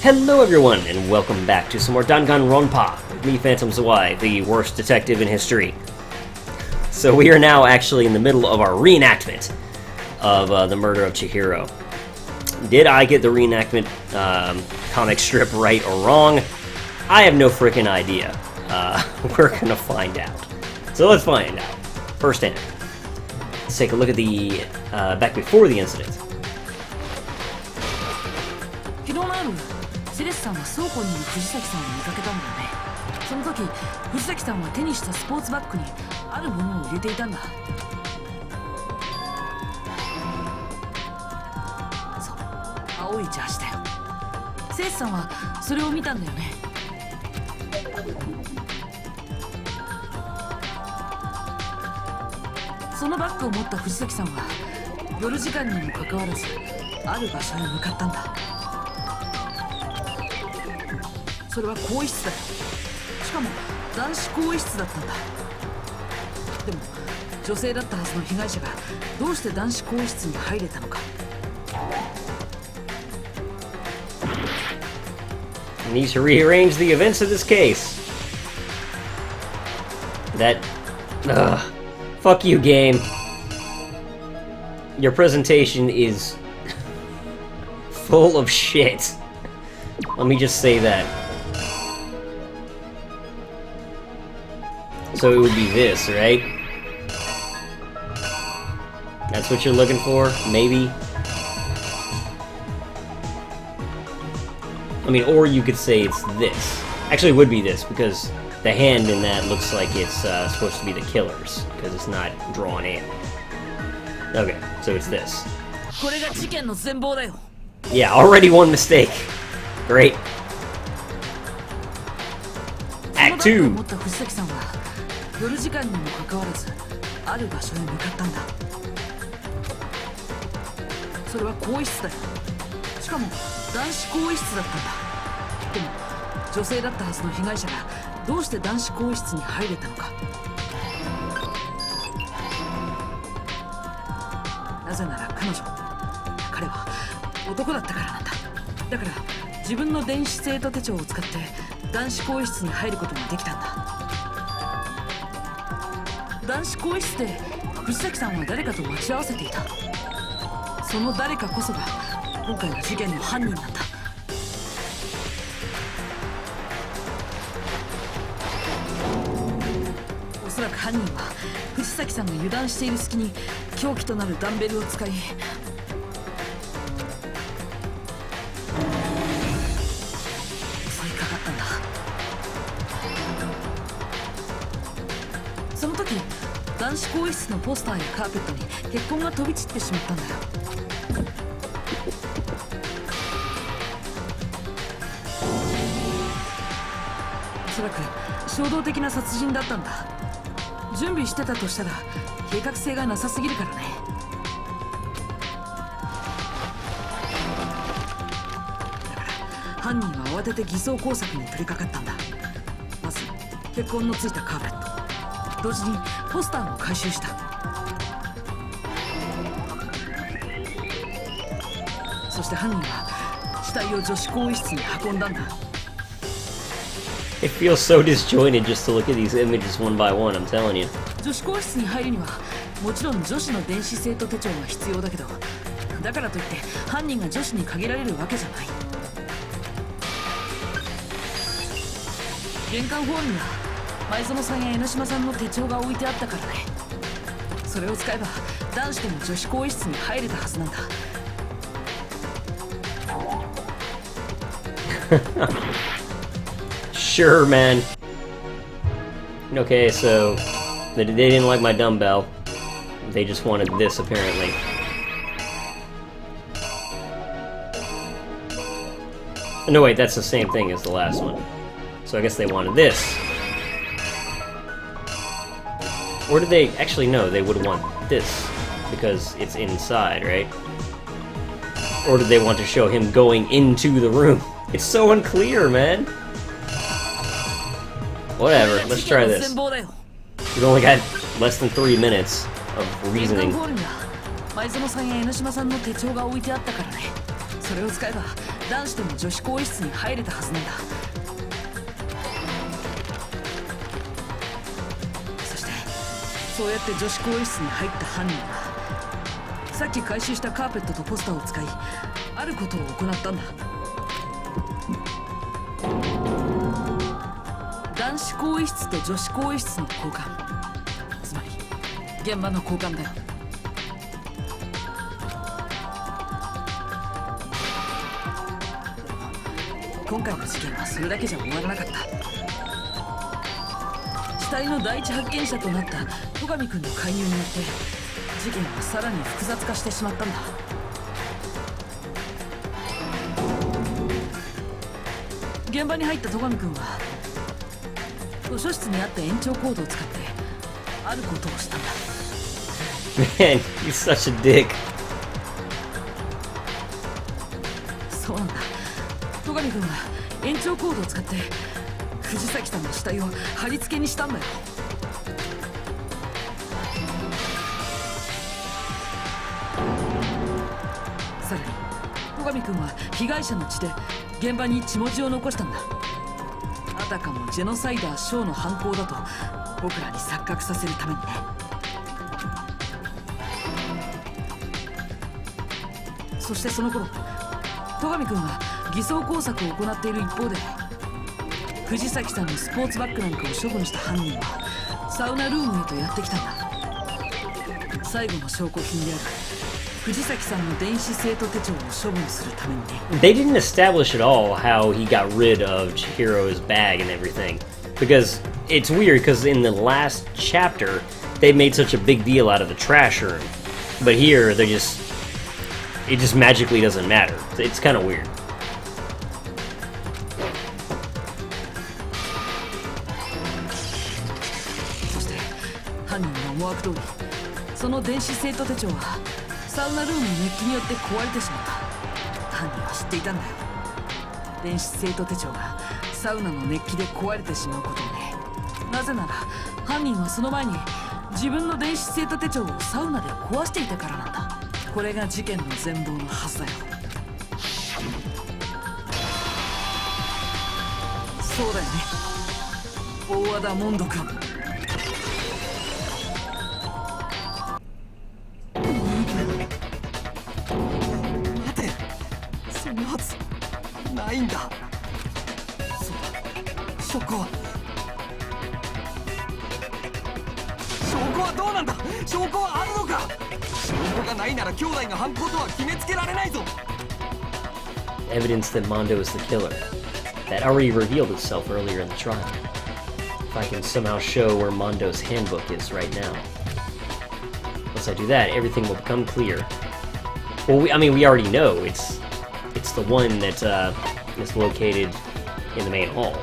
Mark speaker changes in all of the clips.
Speaker 1: Hello everyone, and welcome back to some more Danganronpa with me, Phantom Zawai, the worst detective in history. So we are now actually in the middle of our reenactment of the murder of Chihiro. Did I get the reenactment comic strip right or wrong? I have no freaking idea. We're gonna find out. So let's find out. First hand. Let's take a look at the back before the incident.
Speaker 2: セレスさんは倉庫にいる藤崎さんを見かけたんだよね。その時、藤崎さんは手にしたスポーツバッグにあるものを入れていたんだ。そう、青いジャージだよ。セレスさんはそれを見たんだよね。そのバッグを持った藤崎さんは夜時間にもかかわらずある場所に向かったんだ。それは更衣室だよ。しかも男子更衣室だったんだ。でも女性だったはずの被害者がどうして男子更衣室に入れたのか。
Speaker 1: I need to rearrange the events of this case. That... fuck you, game. Your presentation is full of shit. Let me just say that. So it would be this, right? That's what you're looking for? Maybe? I mean, or you could say it's this. Actually, it would be this, because the hand in that looks like it's supposed to be the killer's, because it's not drawn in. Okay, so it's this. Yeah, already one mistake. Great. Act 2.
Speaker 2: 夜時間にもかかわらずある場所に向かったんだ。それは更衣室だよ。しかも男子更衣室だったんだ。でも女性だったはずの被害者がどうして男子更衣室に入れたのか。なぜなら彼は男だったからなんだ。だから自分の電子生徒手帳を使って男子更衣室に入ることができたんだ。男子更衣室で藤崎さんは誰かと待ち合わせていた。その誰かこそが今回の事件の犯人なんだ。おそらく犯人は藤崎さんが油断している隙に凶器となるダンベルを使い、襲いかかったんだ。その時男子更衣室のポスターやカーペットに血痕が飛び散ってしまったんだよ。おそらく衝動的な殺人だったんだ。準備してたとしたら計画性がなさすぎるからね。だから犯人は慌てて偽装工作に取り掛かったんだ。まず血痕のついたカーペット、同時にポスターも回収した。そして犯人は死体を女子更衣室に運んだんだ。
Speaker 1: It feels so disjointed just to look at these images one by one, I'm telling you.
Speaker 2: 女子更衣室に入るにはもちろん女子の電子生徒手帳が必要だけど、だからといって犯人が女子に限られるわけじゃない。玄関ホールには前園さんや江ノ島さんの手帳が置いてあったからね。それを使えば男子でも女子更衣室に入れたはずなんだ。
Speaker 1: Sure, man. Okay, so they didn't like my dumbbell. They just wanted this, apparently. No, wait, that's the same thing as the last one. So I guess they wanted this. Or did they... Actually, no, they would want this, because it's inside, right? Or did they want to show him going into the room? It's so unclear, man! Whatever, let's try this. We've only got less than 3 minutes of reasoning.
Speaker 2: 前園さんや江ノ島さんの手帳が置いてあったからね。それを使えば男子とも女子更衣室に入れたはずなんだ。そしてそうやって女子更衣室に入った犯人はさっき回収したカーペットとポスターを使いあることを行ったんだ。男子更衣室と女子更衣室の交換、つまり現場の交換だよ。今回の事件はそれだけじゃ終わらなかった。死体の第一発見者となった戸上君の介入によって事件はさらに複雑化してしまったんだ。現場に入った戸上君は図書室にあった延長コードを使ってあることをしたんだ。
Speaker 1: Man, you're such a dick.
Speaker 2: そうなんだ。戸上君は延長コードを使って藤崎さんの死体を貼り付けにしたんだよ。さらに戸上君は被害者の血で現場に血文字を残したんだ。あたかもジェノサイダーショーの犯行だと僕らに錯覚させるためにね。そしてその頃戸上君は偽装工作を行っている一方で藤崎さんのスポーツバッグなんかを処分した犯人はサウナルームへとやってきたんだ。最後の証拠品である藤崎さんの電子生徒手帳を処分するためにね。
Speaker 1: They didn't establish at all how he got rid of Chihiro's bag and everything. Because it's weird, because in the last chapter, they made such a big deal out of the trash room. But here, it just magically doesn't matter. It's kind of weird.
Speaker 2: そして犯人の思惑通りその電子生徒手帳はサウナルームの熱気によって壊れてしまった。犯人は知っていたんだよ。電子生徒手帳がサウナの熱気で壊れてしまうことをね。なぜなら犯人はその前に自分の電子生徒手帳をサウナで壊していたからなんだ。これが事件の全貌のはずだよ。そうだよね、大和田モンド君。
Speaker 3: ないんだ。証拠はどうなんだ。証拠はあるのか。証拠がないなら兄弟の犯行とは決めつけられないぞ。
Speaker 1: Evidence that Mondo is the killer. That already revealed itself earlier in the trial. If I can somehow show where Mondo's handbook is right now. Once I do that, everything will become clear. Well, we already know it's the one that is located in the main hall.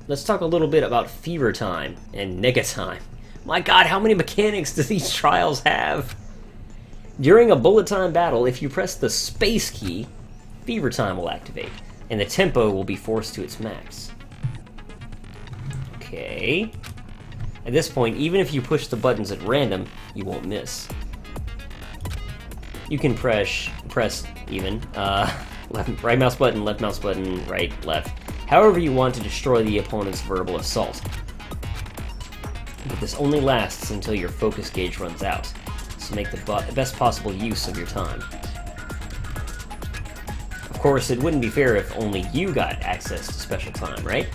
Speaker 1: Let's talk a little bit about fever time and nega time. My god, how many mechanics do these trials have? During a bullet time battle, if you press the space key, fever time will activate, and the tempo will be forced to its max. Okay. At this point, even if you push the buttons at random, you won't miss. You can press even, right mouse button, left mouse button, right, left, however you want to destroy the opponent's verbal assault. But this only lasts until your focus gauge runs out, so make the best possible use of your time. Of course, it wouldn't be fair if only you got access to special time, right?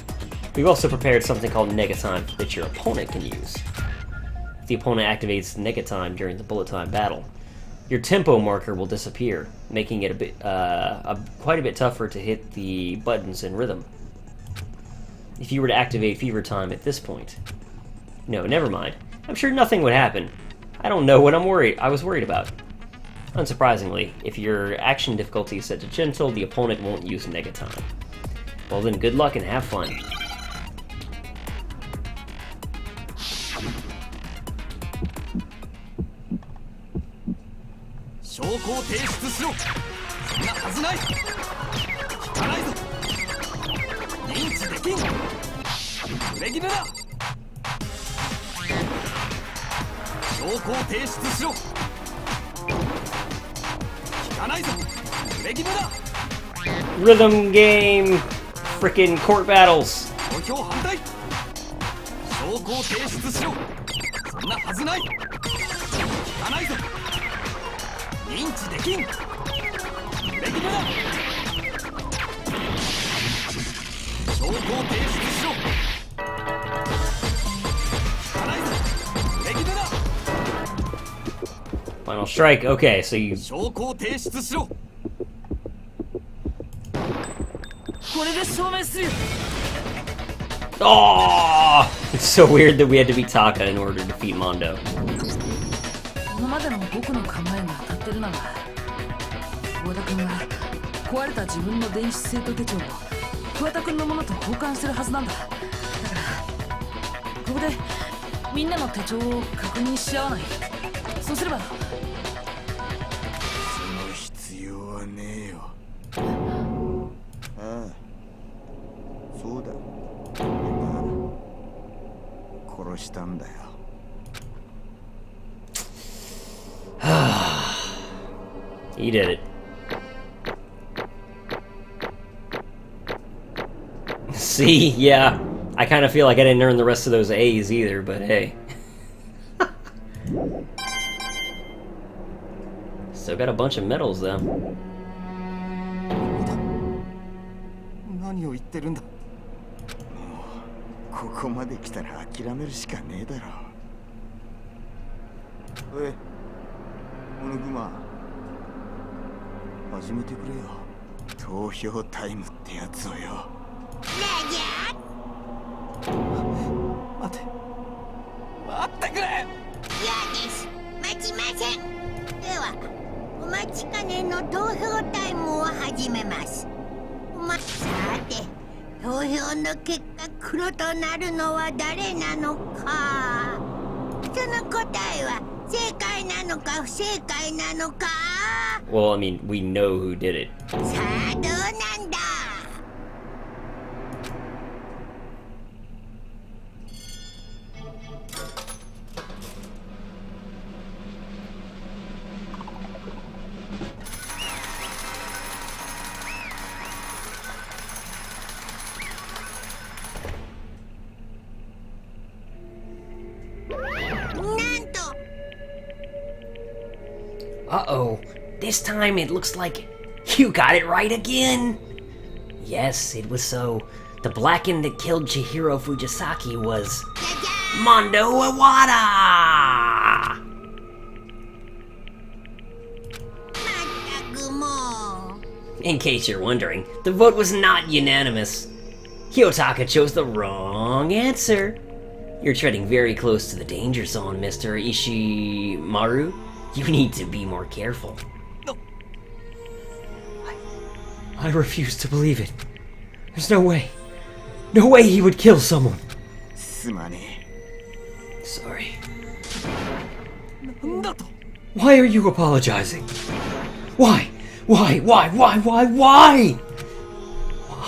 Speaker 1: We've also prepared something called nega time that your opponent can use. If the opponent activates nega time during the bullet time battle, your tempo marker will disappear, making it quite a bit tougher to hit the buttons in rhythm. If you were to activate fever time at this point... No, never mind. I'm sure nothing would happen. I don't know what I was worried about. Unsurprisingly, if your action difficulty is set to gentle, the opponent won't use nega time. Well then, good luck and have fun.
Speaker 3: 証拠を提出しろ。そんなはずない。聞かないぞ。認知できん。濡れ衣だ。証拠を提出しろ。聞かないぞ。レギュラー
Speaker 1: Rhythm game, frickin' court battles.
Speaker 3: 投票反対証拠を提出しろそんなはずない聞かないぞ認知できんレギュラー証拠を提出しろ聞かないぞレギュラー
Speaker 1: Final strike. Okay, so you.
Speaker 3: 証拠を提出しろ
Speaker 2: これで証明するよ
Speaker 1: Oh! It's so weird that we had to beat Taka in order to defeat Mondo.
Speaker 2: 今までの僕の考えが当たってるなら桑田君は壊れた自分の電子生徒手帳を桑田君のものと交換してるはずなんだだからここでみんなの手帳を確認し合わないそうすれば
Speaker 4: その必要はねえよああそうだ殺したんだよ
Speaker 1: He did it. See? Yeah. I kind of feel like I didn't earn the rest of those A's either, but hey. Still got a bunch of medals, though.
Speaker 3: 何を言ってるんだ
Speaker 4: ここまで来たら諦めるしかねえだろおいこのグマ始めてくれよ投票タイムってやつをよ
Speaker 3: 待ってくれ
Speaker 5: 嫌です待ちませんではお待ちかねの投票タイムを始めますさて投票の結果黒となるのは誰なのかその答えは正解なのか不正解なのか
Speaker 1: Well, I mean, we know who did it.
Speaker 5: さあどうなんだなんと
Speaker 1: Uh-oh. This time it looks like you got it right again. Yes, it was so. The Blackened that killed Chihiro Fujisaki was Mondo Iwata!
Speaker 5: まったくもう
Speaker 1: In case you're wondering, the vote was not unanimous. Hyotaka chose the wrong answer. You're treading very close to the danger zone, Mr. Ishimaru. You need to be more careful. I refuse to believe it. There's no way. No way he would kill someone.
Speaker 4: すまね
Speaker 1: Sorry.
Speaker 3: なんだと
Speaker 1: Why are you apologizing? Why? Why? Why? Why? Why? Why?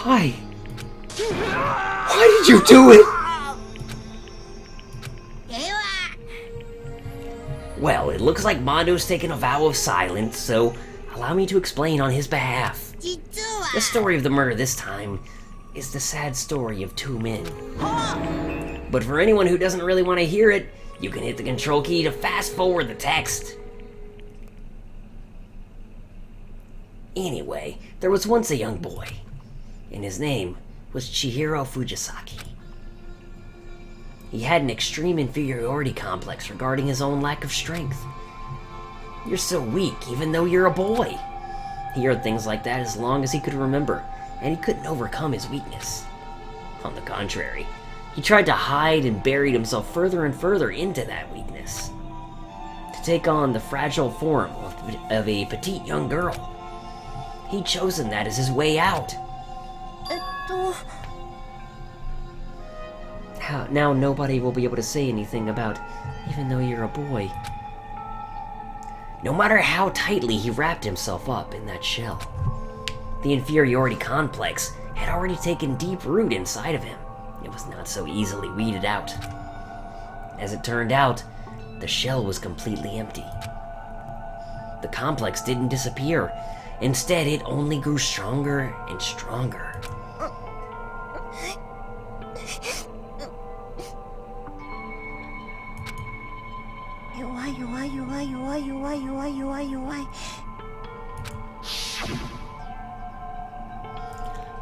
Speaker 1: Why? Why did you do it?
Speaker 5: では
Speaker 1: Well, it looks like Mondo's taken a vow of silence, so allow me to explain on his behalf.
Speaker 5: 実
Speaker 1: The
Speaker 5: は
Speaker 1: story of the murder this time is the sad story of two men. But for anyone who doesn't really want to hear it, you can hit the control key to fast forward the text. Anyway, there was once a young boy, and his name was Chihiro Fujisaki. He had an extreme inferiority complex regarding his own lack of strength. You're so weak, even though you're a boy. He heard things like that as long as he could remember, and he couldn't overcome his weakness. On the contrary, he tried to hide and buried himself further and further into that weakness. To take on the fragile form of a petite young girl. He'd chosen that as his way out. Now nobody will be able to say anything about, even though you're a boy. No matter how tightly he wrapped himself up in that shell, the inferiority complex had already taken deep root inside of him. It was not so easily weeded out. As it turned out, the shell was completely empty. The complex didn't disappear. Instead, it only grew stronger and stronger.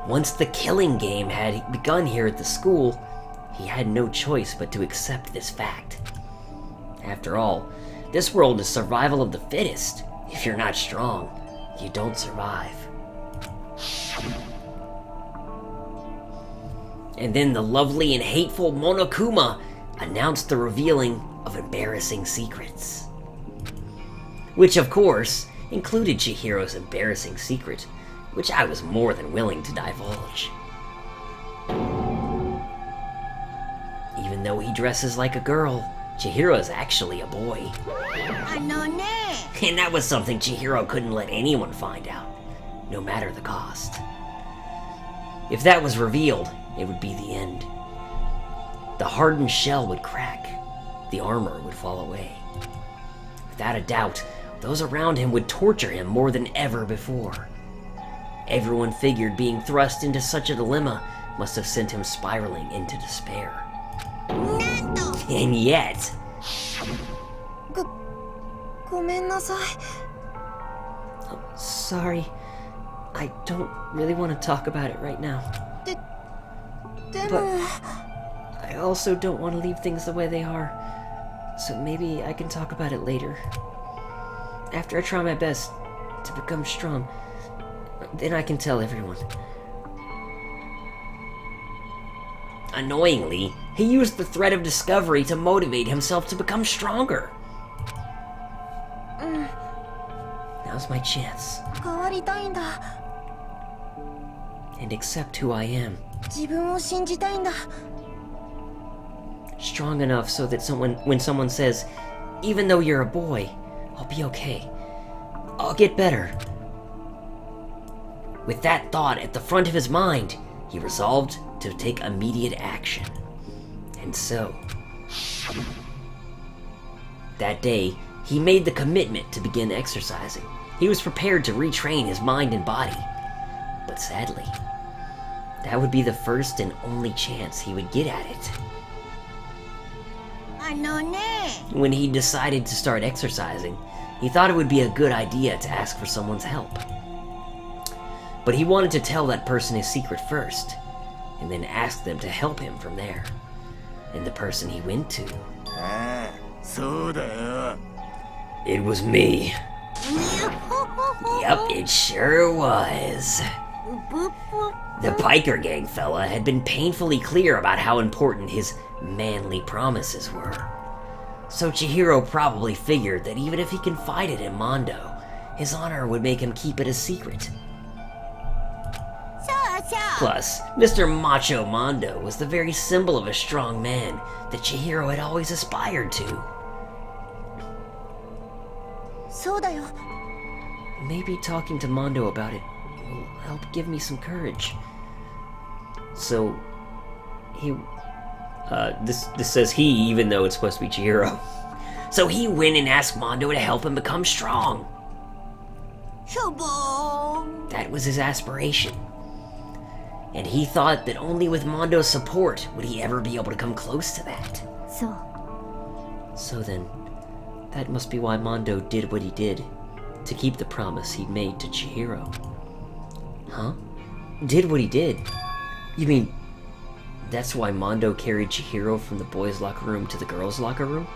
Speaker 1: Once the killing game had begun here at the school, he had no choice but to accept this fact. After all, this world is survival of the fittest. If you're not strong, you don't survive. And then the lovely and hateful Monokuma announced the revealing of embarrassing secrets. Which, of course, included Chihiro's embarrassing secret, which I was more than willing to divulge. Even though he dresses like a girl, Chihiro is actually a boy. And that was something Chihiro couldn't let anyone find out, no matter the cost. If that was revealed, it would be the end. The hardened shell would crack, the armor would fall away. Without a doubt, those around him would torture him more than ever before. Everyone figured being thrust into such a dilemma must have sent him spiraling into despair. And yet... Oh, sorry. I don't really want to talk about it right now. But I also don't want to leave things the way they are. So maybe I can talk about it later. After I try my best to become strong, then I can tell everyone. Annoyingly, he used the threat of discovery to motivate himself to become stronger. Now's my chance. And accept who I am. Strong enough so that when someone says, even though you're a boy, I'll be okay. I'll get better. With that thought at the front of his mind, he resolved to take immediate action. And so, that day, he made the commitment to begin exercising. He was prepared to retrain his mind and body. But sadly, that would be the first and only chance he would get at it. When he decided to start exercising, he thought it would be a good idea to ask for someone's help. But he wanted to tell that person his secret first, and then ask them to help him from there. And the person he went to... It was me. Yep, it sure was. The biker gang fella had been painfully clear about how important his manly promises were. So Chihiro probably figured that even if he confided in Mondo, his honor would make him keep it a secret. Plus, Mr. Macho Mondo was the very symbol of a strong man that Chihiro had always aspired to. Maybe talking to Mondo about it will help give me some courage. So, this says he, even though it's supposed to be Chihiro. So he went and asked Mondo to help him become strong. That was his aspiration. And he thought that only with Mondo's support would he ever be able to come close to that. So then, that must be why Mondo did what he did, to keep the promise he'd made to Chihiro. Huh? Did what he did? You mean, that's why Mondo carried Chihiro from the boys' locker room to the girls' locker room?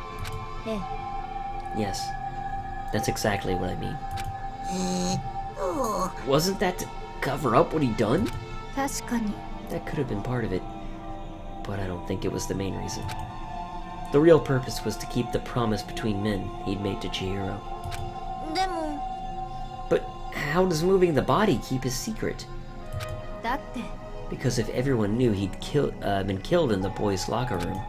Speaker 1: Yes, that's exactly what I mean. Wasn't that to cover up what he'd done? That could have been part of it, but I don't think it was the main reason. The real purpose was to keep the promise between men he'd made to Chihiro. But how does moving the body keep his secret? Because if everyone knew he'd been killed in the boys' locker room,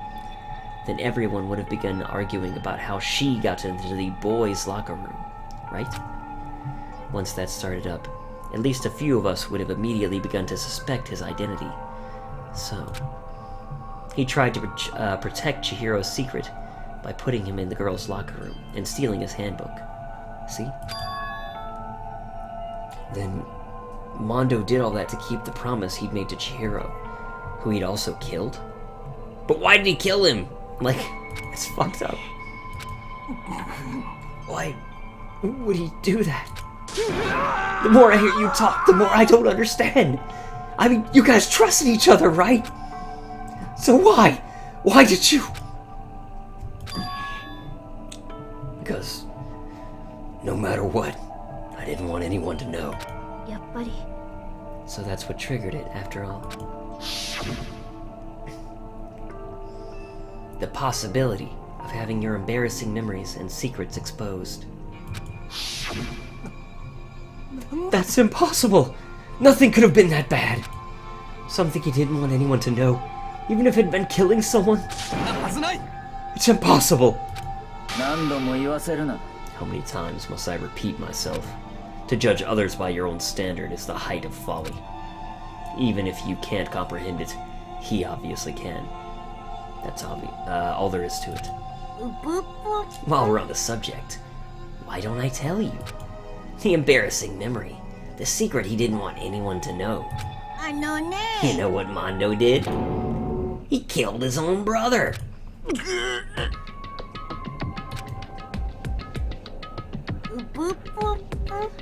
Speaker 1: then everyone would have begun arguing about how she got into the boys' locker room, right? Once that started up, at least a few of us would have immediately begun to suspect his identity. So, he tried to protect Chihiro's secret by putting him in the girls' locker room and stealing his handbook. See? Then Mondo did all that to keep the promise he'd made to Chihiro, who he'd also killed? But why did he kill him? Like, it's fucked up. Why would he do that? The more I hear you talk, the more I don't understand. I mean, you guys trusted each other, right? So why? Why did you? Because no matter what, I didn't want anyone to know.
Speaker 5: やっぱり
Speaker 1: So that's what triggered it, after all. The possibility of having your embarrassing memories and secrets exposed. That's impossible! Nothing could have been that bad! Something he didn't want anyone to know, even if it had been killing someone?
Speaker 3: そんなはずない。
Speaker 1: It's impossible!
Speaker 6: 何度も言わせるな。
Speaker 1: How many times must I repeat myself? To judge others by your own standard is the height of folly. Even if you can't comprehend it, he obviously can. That's obvious. All there is to it.
Speaker 5: うぷっぷ
Speaker 1: While we're on the subject, why don't I tell you? The embarrassing memory. The secret he didn't want anyone to know.
Speaker 5: あのね
Speaker 1: You know what Mondo did? He killed his own brother.
Speaker 5: うぷっぷ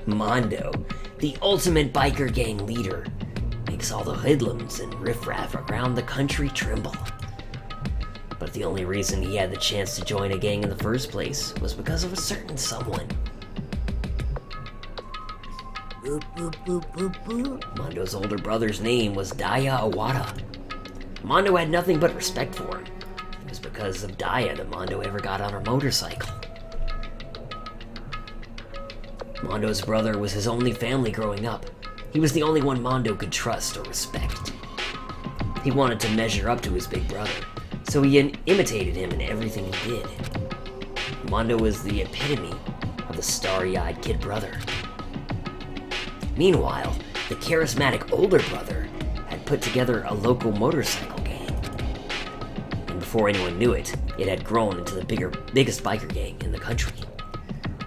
Speaker 1: Mondo, the ultimate biker gang leader, makes all the hoodlums and riffraff around the country tremble. But the only reason he had the chance to join a gang in the first place was because of a certain someone.
Speaker 5: うぷぷぷぷ
Speaker 1: Mondo's older brother's name was Daya Awada. Mondo had nothing but respect for him. It was because of Daya that Mondo ever got on her motorcycle. Mondo's brother was his only family growing up. He was the only one Mondo could trust or respect. He wanted to measure up to his big brother, so he imitated him in everything he did. Mondo was the epitome of the starry-eyed kid brother. Meanwhile, the charismatic older brother had put together a local motorcycle gang. And before anyone knew it, it had grown into the biggest biker gang in the country.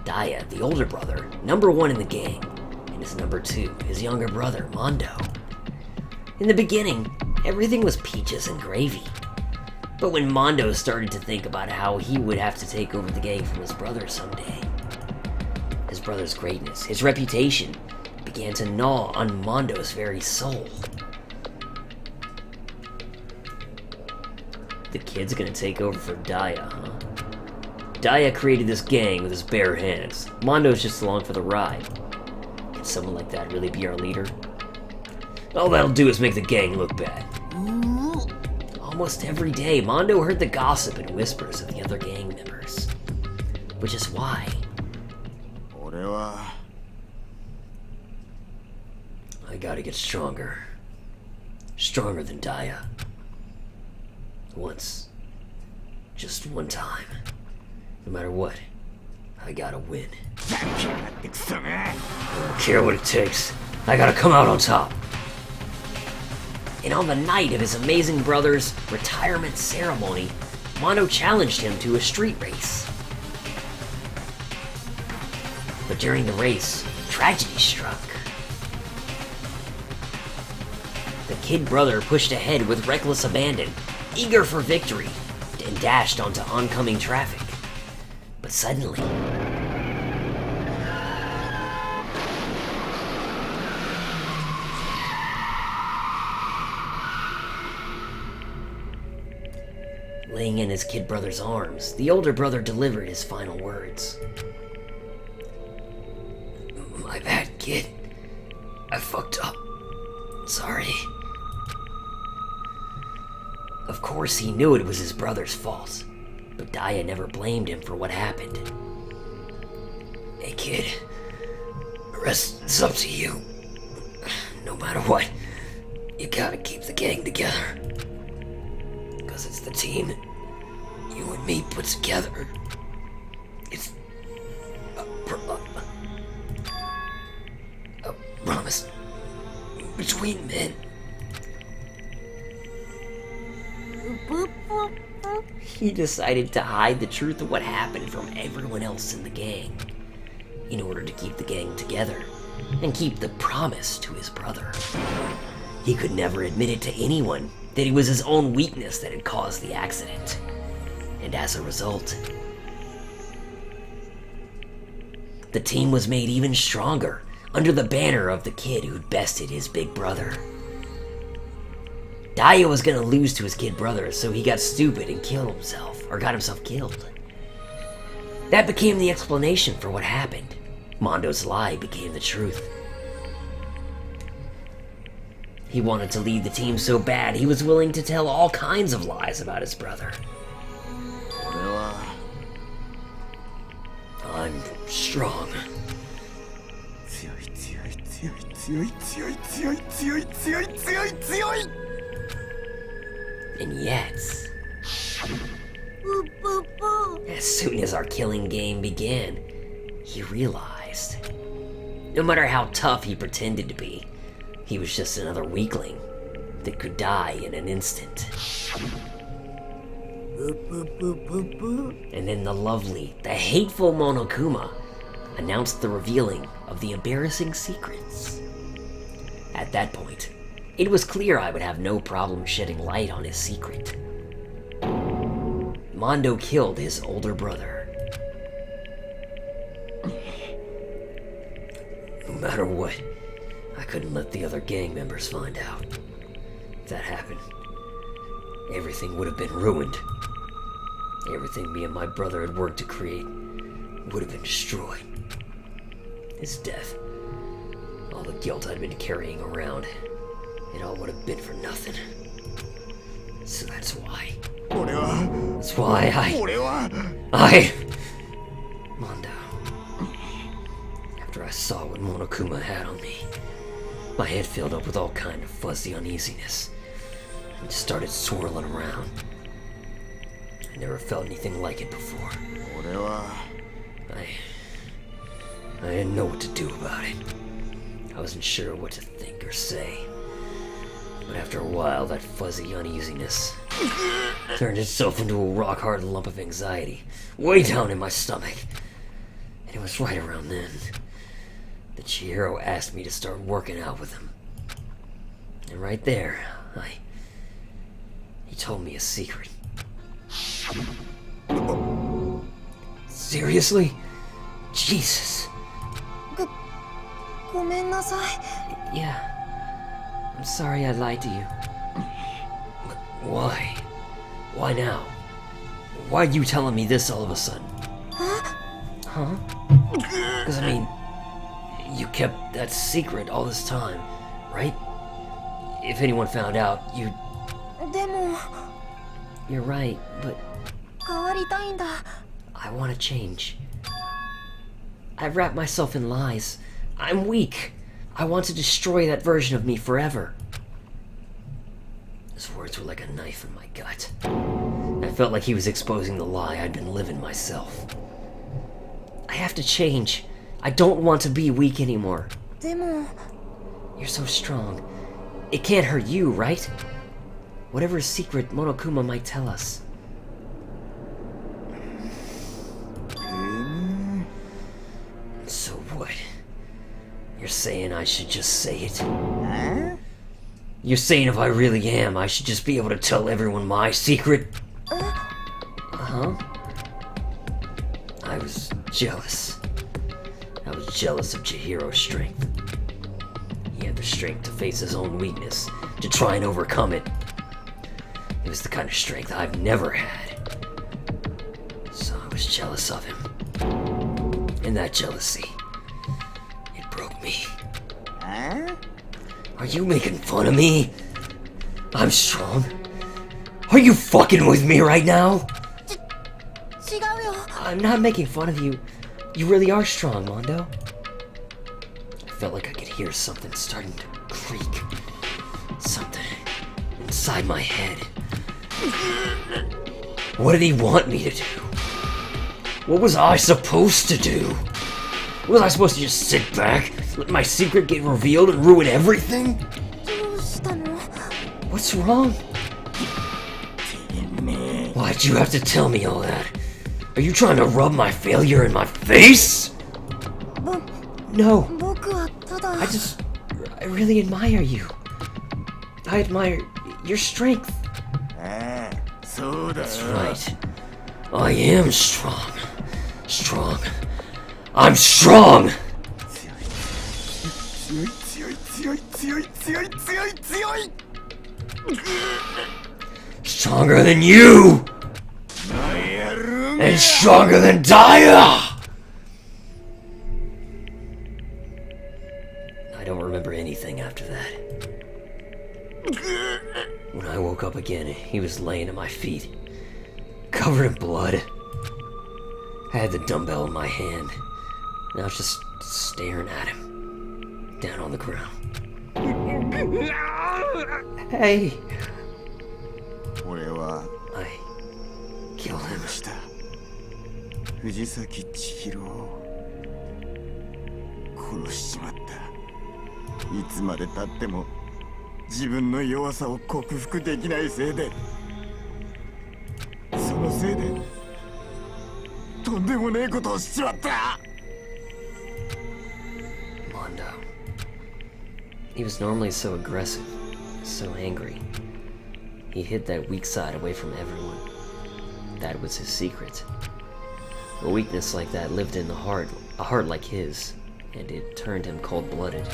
Speaker 1: Daya, the older brother, number one in the gang, and his number two, his younger brother, Mondo. In the beginning, everything was peaches and gravy. But when Mondo started to think about how he would have to take over the gang from his brother someday, his brother's greatness, his reputation, began to gnaw on Mondo's very soul. The kid's gonna take over for Daya, huh? Daya created this gang with his bare hands. Mondo's just along for the ride. Can someone like that really be our leader? All that'll do is make the gang look bad. Almost every day, Mondo heard the gossip and whispers of the other gang members. Which is why
Speaker 4: 俺は
Speaker 1: I gotta get stronger. Stronger than Daya. Once. Just one time. No matter what, I gotta win.
Speaker 4: ざけやがってクソが
Speaker 1: I don't care what it takes. I gotta come out on top. And on the night of his amazing brother's retirement ceremony, Mondo challenged him to a street race. But during the race, tragedy struck. The kid brother pushed ahead with reckless abandon, eager for victory, and dashed onto oncoming traffic. But suddenly, laying in his kid brother's arms, the older brother delivered his final words. My bad, kid. I fucked up. Sorry. Of course, he knew it was his brother's fault, but Daya never blamed him for what happened. Hey, kid. The rest is up to you. No matter what, you gotta keep the gang together. Because it's the team you and me put together. It's a promise between men.
Speaker 5: うぷぷぷ
Speaker 1: He decided to hide the truth of what happened from everyone else in the gang in order to keep the gang together. and keep the promise to his brother. He could never admit it to anyone that it was his own weakness that had caused the accident. And as a result, the team was made even stronger under the banner of the kid who'd bested his big brother. Daiyo was gonna lose to his kid brother, so he got stupid and killed himself, or got himself killed. That became the explanation for what happened. Mondo's lie became the truth. He wanted to lead the team so bad, he was willing to tell all kinds of lies about his brother.
Speaker 4: 俺は
Speaker 1: I'm strong.
Speaker 4: 強い強い強い強い強い強い強い強い強い強い
Speaker 1: And yet,
Speaker 5: Boo boo boo.
Speaker 1: as soon as our killing game began, he realized, no matter how tough he pretended to be, he was just another weakling that could die in an instant.
Speaker 4: Boo boo boo boo boo.
Speaker 1: And then the lovely, the hateful Monokuma announced the revealing of the embarrassing secrets. At that point, it was clear I would have no problem shedding light on his secret. Mondo killed his older brother. No matter what, I couldn't let the other gang members find out. If that happened, everything would have been ruined. Everything me and my brother had worked to create would have been destroyed. His death, all the guilt I'd been carrying around, it all would have been for nothing. So that's why.
Speaker 4: 俺は
Speaker 1: That's why
Speaker 4: 俺は
Speaker 1: Mondo. After I saw what Monokuma had on me, my head filled up with all kind of fuzzy uneasiness and started swirling around. I never felt anything like it before.
Speaker 4: 俺は
Speaker 1: I didn't know what to do about it. I wasn't sure what to think or say. But after a while, that fuzzy uneasiness turned itself into a rock-hard lump of anxiety, way down in my stomach. And it was right around then that Chihiro asked me to start working out with him. And right there, he told me a secret. Seriously? Jesus.
Speaker 5: ごめんなさい。
Speaker 1: Yeah. I'm sorry I lied to you. But why? Why now? Why are you telling me this all of a sudden? Huh? Because, I mean, you kept that secret all this time, right? If anyone found out, you'd...
Speaker 5: でも
Speaker 1: You're right, but
Speaker 5: 変わりたいんだ。
Speaker 1: I want to change. I've wrapped myself in lies. I'm weak. I want to destroy that version of me forever. His words were like a knife in my gut. I felt like he was exposing the lie I'd been living myself. I have to change. I don't want to be weak anymore.
Speaker 5: でも
Speaker 1: You're so strong. It can't hurt you, right? Whatever secret Monokuma might tell us. So what? You're saying I should just say it?
Speaker 4: え
Speaker 1: You're saying if I really am, I should just be able to tell everyone my secret? Uh-huh. I was jealous. I was jealous of Chihiro's strength. He had the strength to face his own weakness, to try and overcome it. It was the kind of strength I've never had. So I was jealous of him. And that jealousy, it broke me.
Speaker 4: え
Speaker 1: Are you making fun of me? I'm strong. Are you fucking with me right now?
Speaker 5: 違うよ。
Speaker 1: I'm not making fun of you. You really are strong, Mondo. I felt like I could hear something starting to creak. Something inside my head. What did he want me to do? What was I supposed to do? Was I supposed to just sit back, let my secret get revealed and ruin everything?
Speaker 5: どうしたの？
Speaker 1: What's wrong?
Speaker 4: てめえ
Speaker 1: Why'd you have to tell me all that? Are you trying to rub my failure in my face?
Speaker 5: ぼ
Speaker 1: No,
Speaker 5: 僕はただ
Speaker 1: I really admire you. I admire your strength.
Speaker 4: ああ、そうだよ。
Speaker 1: That's right. I am strong. Strong. I'm strong!
Speaker 4: 強い強い強い強い強い強い強い。
Speaker 1: Stronger than you!
Speaker 4: なんやるん
Speaker 1: And stronger than Daya! I don't remember anything after that. When I woke up again, he was laying at my feet, covered in blood. I had the dumbbell in my hand, and I was just staring at him, down on the ground. Hey!
Speaker 4: 俺は
Speaker 1: I killed him.
Speaker 4: した藤崎千尋を殺しちまった。いつまでたっても自分の弱さを克服できないせいで、そのせいでとんでもねえことをしちまった。
Speaker 1: Mondo. He was normally so aggressive, so angry. He hid that weak side away from everyone. That was his secret. A weakness like that lived in the heart, a heart like his, and it turned him cold-blooded.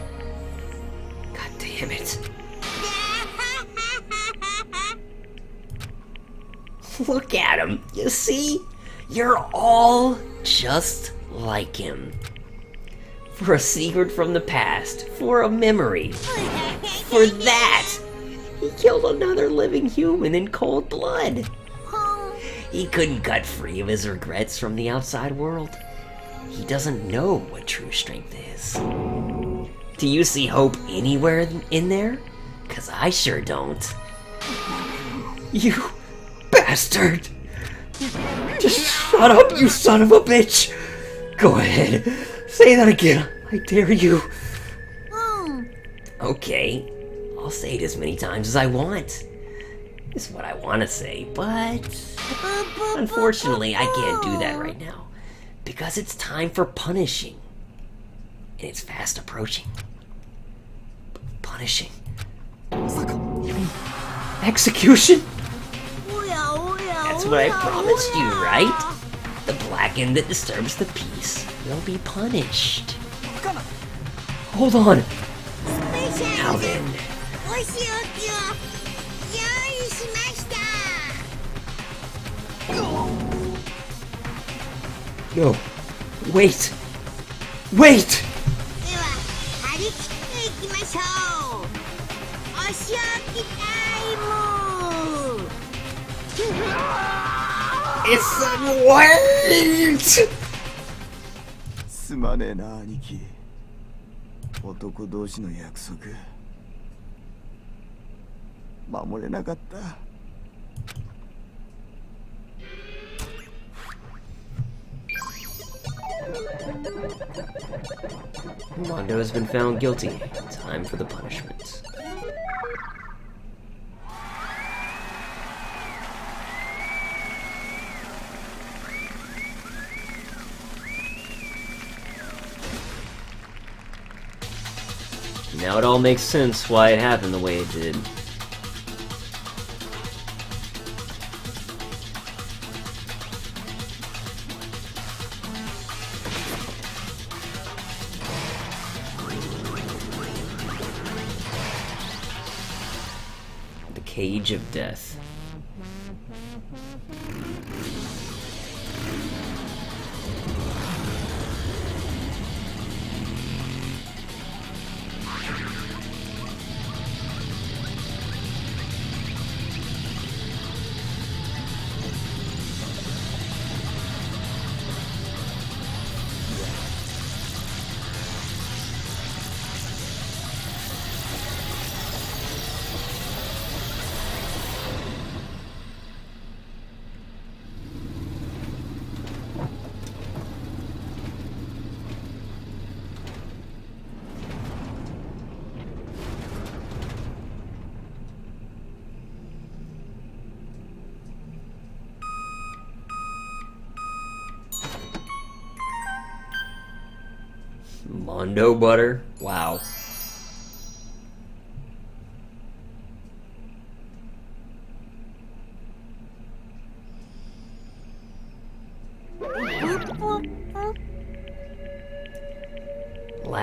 Speaker 1: God damn it. Look at him, you see? You're all just like him. For a secret from the past, for a memory, for that, he killed another living human in cold blood. He couldn't cut free of his regrets from the outside world. He doesn't know what true strength is. Do you see hope anywhere in there? 'Cause I sure don't. You bastard! Just shut up, you son of a bitch! Go ahead, say that again. I dare you. Okay, I'll say it as many times as I want. It's what I want to say, but unfortunately I can't do that right now because it's time for punishing, and it's fast approaching. Punishing. Execution? That's what I promised you, right? The blackened that disturbs the peace will be punished. Hold on. Now then. No. Wait. Wait! It's wait!
Speaker 4: すまねえな兄貴。男同士の約束守れなかった。
Speaker 1: Mondo has been found guilty. Time for the punishment. Now it all makes sense why it happened the way it did. The Cage of Death. Mondo butter? Wow.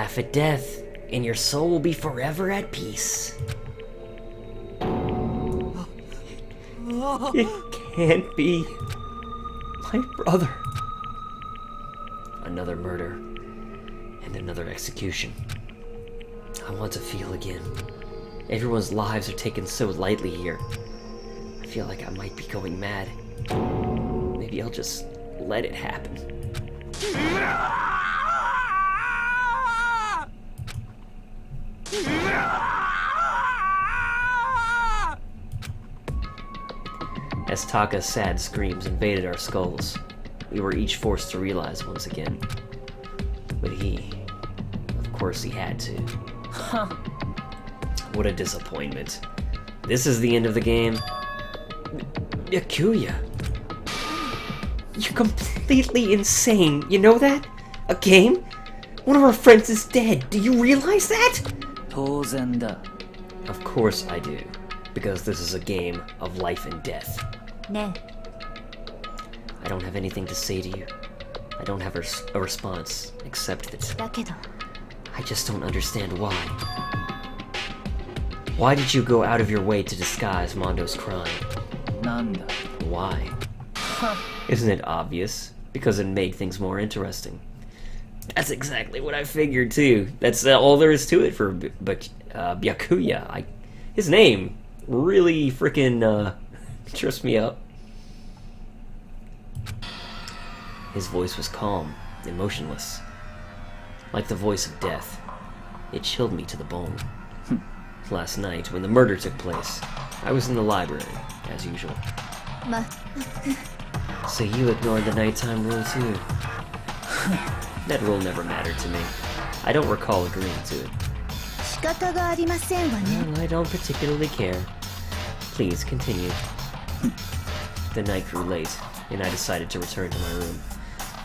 Speaker 1: laugh at death, and your soul will be forever at peace. It can't be my brother. Another murder and another execution. I want to feel again. Everyone's lives are taken so lightly here. I feel like I might be going mad. Maybe I'll just let it happen. As Taka's sad screams invaded our skulls, we were each forced to realize once again. But of course he had to. What a disappointment. This is the end of the game. Yakuya. You're completely insane, you know that? A game? One of our friends is dead, do you realize that?
Speaker 6: 当然だ。
Speaker 1: Of course I do, because this is a game of life and death.
Speaker 7: ね
Speaker 1: I don't have anything to say to you. I don't have a response, except
Speaker 7: え
Speaker 1: that
Speaker 7: だけど
Speaker 1: I just don't understand why. Why did you go out of your way to disguise Mondo's crime?
Speaker 6: なんだ。
Speaker 1: Why? Isn't it obvious? Because it made things more interesting. That's exactly what I figured too. That's all there is to it for Byakuya. His name really freaking trips me up. His voice was calm, emotionless, like the voice of death. It chilled me to the bone. Last night, when the murder took place, I was in the library, as usual.
Speaker 7: ま
Speaker 1: So you ignored the nighttime rule too. That rule never mattered to me. I don't recall agreeing to it.
Speaker 7: 仕方がありませんわね
Speaker 1: Well, I don't particularly care. Please continue. The night grew late, and I decided to return to my room,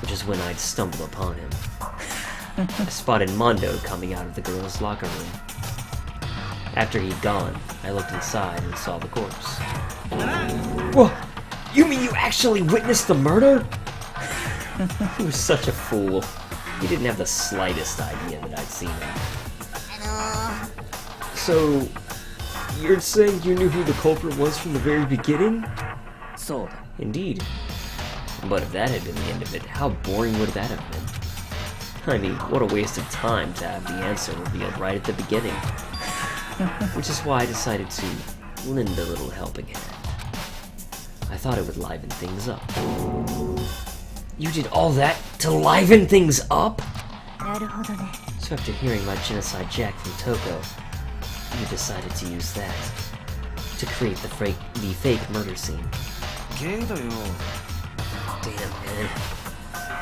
Speaker 1: which is when I'd stumbled upon him. I spotted Mondo coming out of the girls' locker room. After he'd gone, I looked inside and saw the corpse. Whoa! You mean you actually witnessed the murder? He was such a fool. He didn't have the slightest idea that I'd seen him. So, you're saying you knew who the culprit was from the very beginning?
Speaker 6: そうだ。
Speaker 1: Indeed. But if that had been the end of it, how boring would that have been? I mean, what a waste of time to have the answer revealed right at the beginning. Which is why I decided to lend a little helping hand. I thought it would liven things up. You did all that to liven things up?
Speaker 7: なるほどね
Speaker 1: So after hearing about Genocide Jack from Toko, you decided to use that to create the fake murder scene.
Speaker 3: けどよ
Speaker 1: Damn, man.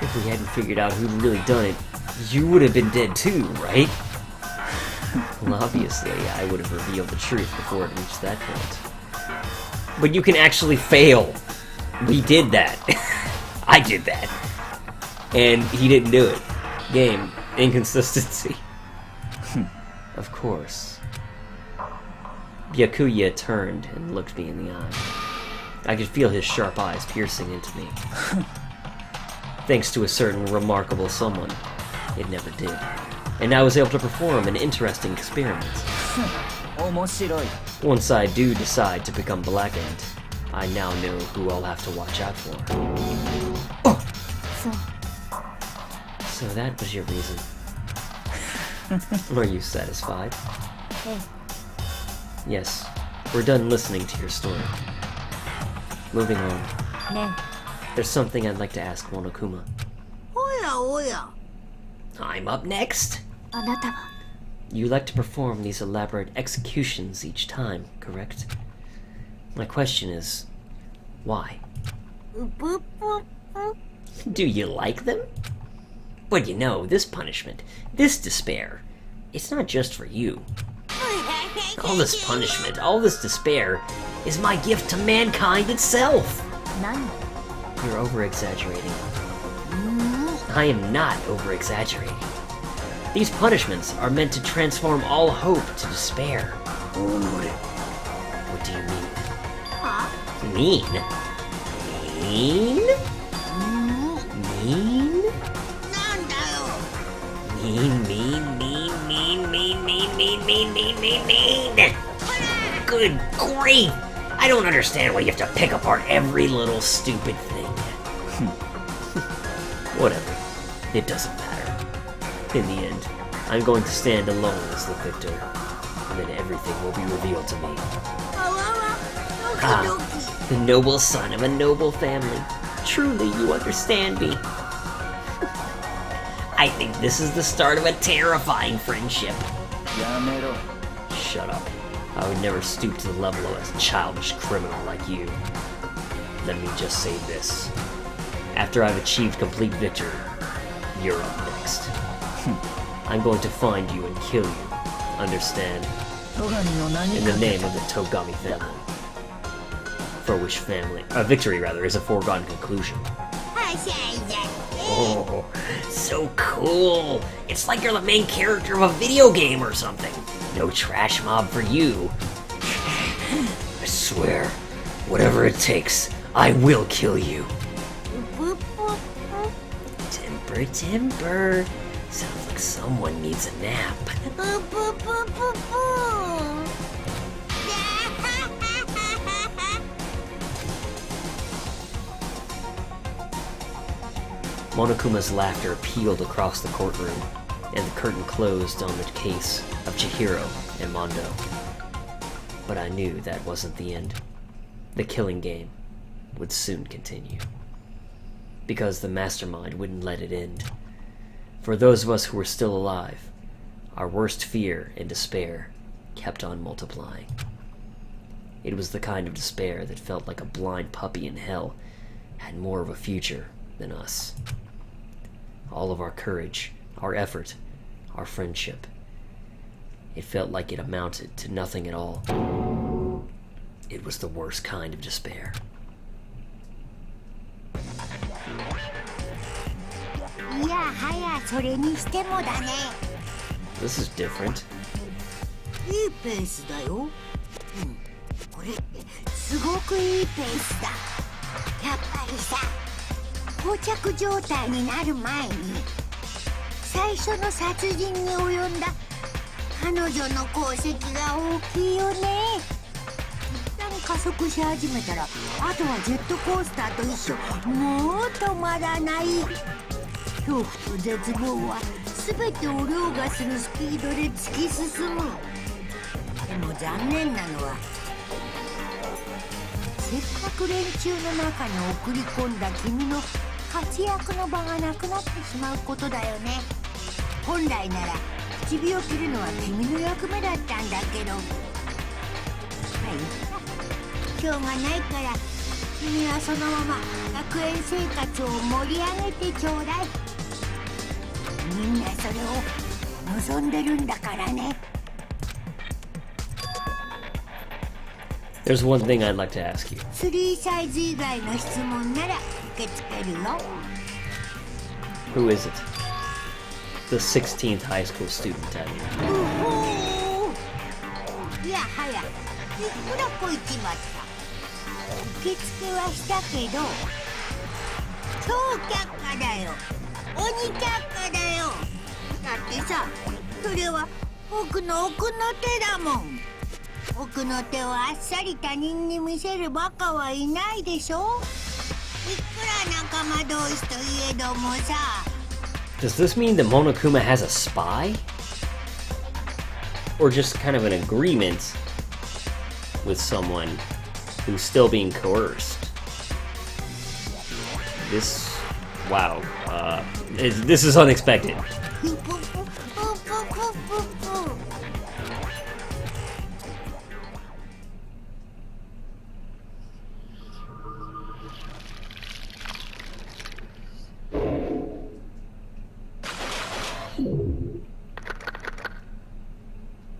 Speaker 1: If we hadn't figured out who'd really done it, you would have been dead too, right? Well, obviously, I would have revealed the truth before it reached that point. But you can actually fail. We did that. I did that. And he didn't do it. Game. Inconsistency. Of course. Byakuya turned and looked me in the eye. I could feel his sharp eyes piercing into me. Thanks to a certain remarkable someone, it never did. And I was able to perform an interesting experiment.
Speaker 6: 面白い。
Speaker 1: Once I do decide to become blackened, I now know who I'll have to watch out for.
Speaker 7: そう
Speaker 1: So that was your reason. Are you satisfied?
Speaker 7: え
Speaker 1: Yes, we're done listening to your story. Moving on,
Speaker 7: えね
Speaker 1: there's something I'd like to ask Monokuma.
Speaker 5: おやおや
Speaker 1: I'm up next!
Speaker 7: あなたは
Speaker 1: You like to perform these elaborate executions each time, correct? My question is, why?
Speaker 5: うぷぷぷ
Speaker 1: Do you like them? But you know, this punishment, this despair, it's not just for you. All this punishment, all this despair, is my gift to mankind itself!
Speaker 7: 何
Speaker 1: You're over-exaggerating. I am not over-exaggerating. These punishments are meant to transform all hope to despair. What do you mean?
Speaker 5: は
Speaker 1: Mean? Mean? Mean?
Speaker 5: なんだよ
Speaker 1: Mean? Mean. Good grief! I don't understand why you have to pick apart every little stupid thing. Whatever. It doesn't matter. In the end, I'm going to stand alone as the victor, and then everything will be revealed to me. The noble son of a noble family. Truly, you understand me. I think this is the start of a terrifying friendship.
Speaker 6: やめろ。
Speaker 1: Shut up. I would never stoop to the level of a childish criminal like you. Let me just say this. After I've achieved complete victory, you're up next. I'm going to find you and kill you. Understand?
Speaker 6: 戸上の何
Speaker 1: In
Speaker 6: か
Speaker 1: the name of the Togami family. For which family? Victory, rather, is a foregone conclusion.
Speaker 5: はしゃいじゃって
Speaker 1: Oh, so cool. It's like you're the main character of a video game or something. No trash mob for you. I swear, whatever it takes, I will kill you.
Speaker 5: ぷっぷ
Speaker 1: Timber. Sounds like someone needs a nap.
Speaker 5: ぷぷぷぷぷ
Speaker 1: Monokuma's laughter pealed across the courtroom, and the curtain closed on the case of Chihiro and Mondo. But I knew that wasn't the end. The killing game would soon continue. Because the mastermind wouldn't let it end. For those of us who were still alive, our worst fear and despair kept on multiplying. It was the kind of despair that felt like a blind puppy in hell had more of a future than us. All of our courage, our effort, our friendship. It felt like it amounted to nothing at all. It was the worst kind of despair.
Speaker 5: いやはやそれにしてもだね
Speaker 1: This is different.
Speaker 5: いいペースだよ、これってすごくいいペースだやっぱりさ膠着状態になる前に最初の殺人に及んだ彼女の功績が大きいよね一旦加速し始めたらあとはジェットコースターと一緒もう止まらない恐怖と絶望は全てを凌駕するスピードで突き進むでも残念なのはせっかく連中の中に送り込んだ君の活躍の場がなくなってしまうことだよね本来なら口火を切るのは君の役目だったんだけどしょうがないから君はそのまま学園生活を盛り上げてちょうだいみんなそれを望んでるんだからね
Speaker 1: There's one thing I'd like to ask you.
Speaker 5: 3サイズ以外の質問なら受け付けるよ
Speaker 1: Who is it? The 16th high school student, I mean.
Speaker 5: いやはやいくらこいちまった受付はしたけど超却下だよ鬼却下だよだってさそれは僕の奥の手だもん奥の手をあっさり他人に見せるバカはいないでしょいくら仲間同士といえどもさ
Speaker 1: Does this mean that Monokuma has a spy? Or just kind of an agreement with someone who's still being coerced? This... wow. This is unexpected.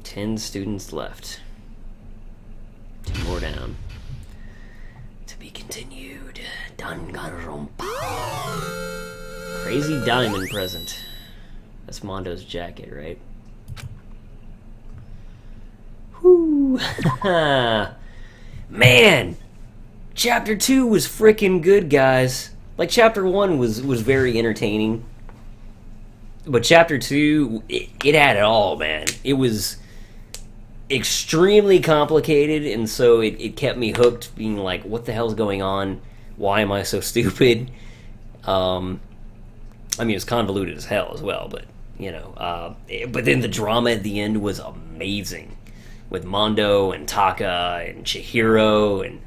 Speaker 1: Ten students left. 2 more down. To be continued. Danganronpa. Crazy diamond present. That's Mondo's jacket, right? Whoo! Man! Chapter 2 was freaking good, guys. Like, Chapter 1 was very entertaining. But chapter 2, it had it all, man. It was extremely complicated, and so it kept me hooked, being like, what the hell's going on? Why am I so stupid? I mean, it's convoluted as hell as well, but, you know. But then the drama at the end was amazing. With Mondo and Taka and Chihiro, and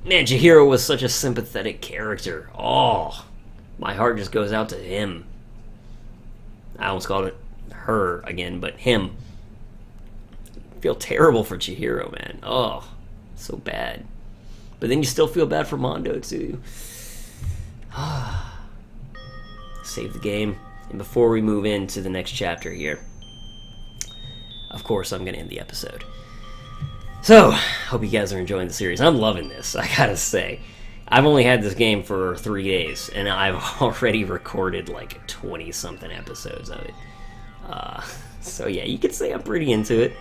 Speaker 1: man, Chihiro was such a sympathetic character. Oh, my heart just goes out to him. I almost called it her again, but him. I feel terrible for Chihiro, man. Oh, so bad. But then you still feel bad for Mondo too. Save the game. And before we move into the next chapter here, of course, I'm going to end the episode. So, hope you guys are enjoying the series. I'm loving this, I gotta say. I've only had this game for 3 days, and I've already recorded like 20-something episodes of it. So yeah, you could say I'm pretty into it.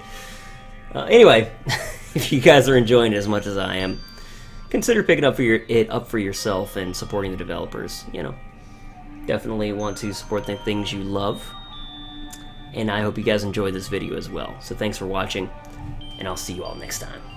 Speaker 1: Anyway, if you guys are enjoying it as much as I am, consider picking it up for yourself and supporting the developers. You know, definitely want to support the things you love. And I hope you guys enjoyed this video as well. So thanks for watching, and I'll see you all next time.